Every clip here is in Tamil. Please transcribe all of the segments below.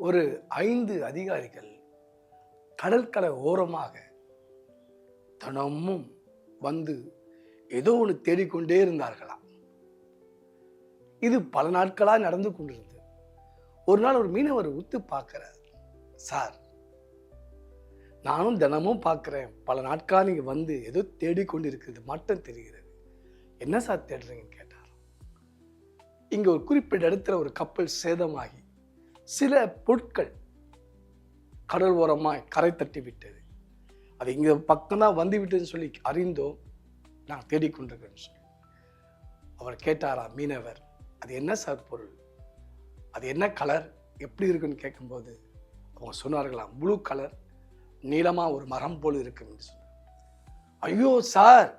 ஒரு 5 அதிகாரிகள் கடற்கரை ஓரமாக தினமும் வந்து ஏதோ ஒன்று தேடிக்கொண்டே இருந்தார்களாம். இது பல நாட்களாக நடந்து கொண்டிருந்தது. ஒரு நாள் ஒரு மீனவர் உத்து பார்க்கிறார். சார், நானும் தினமும் பார்க்கிறேன், பல நாட்களாக நீங்க வந்து ஏதோ தேடிக்கொண்டு இருக்கிறது மட்டும் தெரிகிறது. என்ன சார் தேடுறீங்கன்னு கேட்டார். இங்க ஒரு குறிப்பிட்ட இடத்துல ஒரு கப்பல் சேதமாகி சில பொருட்கள் கடல் ஓரமாய் கரை தட்டி விட்டது. அது இங்க பக்கம் தான் வந்து விட்டதுன்னு சொல்லி அறிந்தோம், நான் தேடிக்கொண்டிருக்கேன்னு சொல்லி. அவர் கேட்டாரா மீனவர், அது என்ன சார் பொருள், அது என்ன கலர், எப்படி இருக்குன்னு கேட்கும்போது அவங்க சொன்னார்களாம், ப்ளூ கலர், நீளமா ஒரு மரம் போல் இருக்குன்னு சொன்னார். ஐயோ சார்,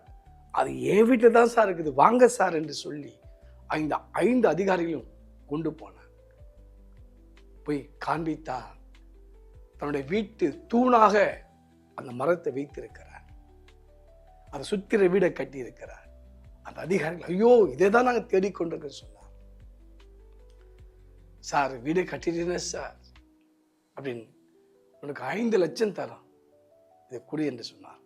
அது என் வீட்டில் தான் சார் இருக்குது, வாங்க சார் என்று சொல்லி இந்த 5 அதிகாரிகளும் கொண்டு போனார். போய் காண்பித்தார். தன்னுடைய வீட்டு தூணாக அந்த மரத்தை வைத்திருக்கிறார். அதை சுத்திர வீடை கட்டி இருக்கிறார். அந்த அதிகாரிகள், ஐயோ இதை தான் நாங்கள் தேடிக்கொண்டிருக்க சொன்னார். சார், வீடை கட்டிட்டீங்க சார் அப்படின்னு, உனக்கு 5 லட்சம் தரோம், இதை குடி என்று சொன்னார்.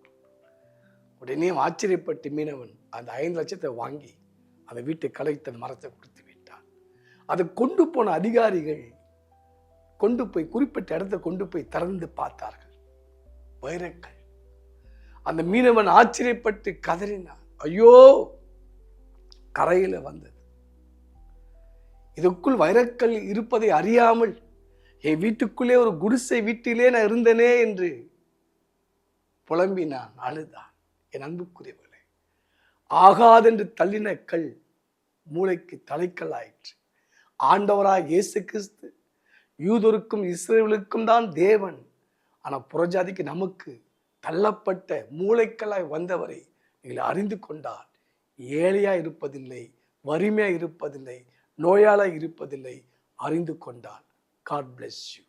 உடனே ஆச்சரியப்பட்டு மீனவன் அந்த 5 லட்சத்தை வாங்கி அந்த வீட்டை கலைத்த மரத்தை கொடுத்து விட்டார். அதை கொண்டு போன அதிகாரிகள் கொண்டு போய் குறிப்பிட்ட இடத்தை கொண்டு போய் திறந்து பார்த்தார்கள். வைரக்கல். அந்த மீனவன் ஆச்சரியப்பட்டு கதறினார், ஐயோ கரையில வந்தது, இதுக்குள் வைரக்கல் இருப்பதை அறியாமல் என் வீட்டுக்குள்ளே ஒரு குடிசை வீட்டிலே நான் இருந்தனே என்று புலம்பினான், அழுதான். என் அன்புக்குரியவர்களே, ஆகாதென்று தள்ளின கல் மூளைக்கு தலைக்கல் ஆயிற்று. ஆண்டவராய் இயேசு கிறிஸ்து யூதருக்கும் இஸ்ரவேலுக்கும் தான் தேவன். ஆனா புறஜாதிக்கு நமக்கு தள்ளப்பட்ட மூளைக்கல்லாய் வந்தவரை நீங்கள் அறிந்து கொண்டால் ஏழையா இருப்பதில்லை, வறுமையா இருப்பதில்லை, நோயாளா இருப்பதில்லை. அறிந்து கொண்டால் God bless you.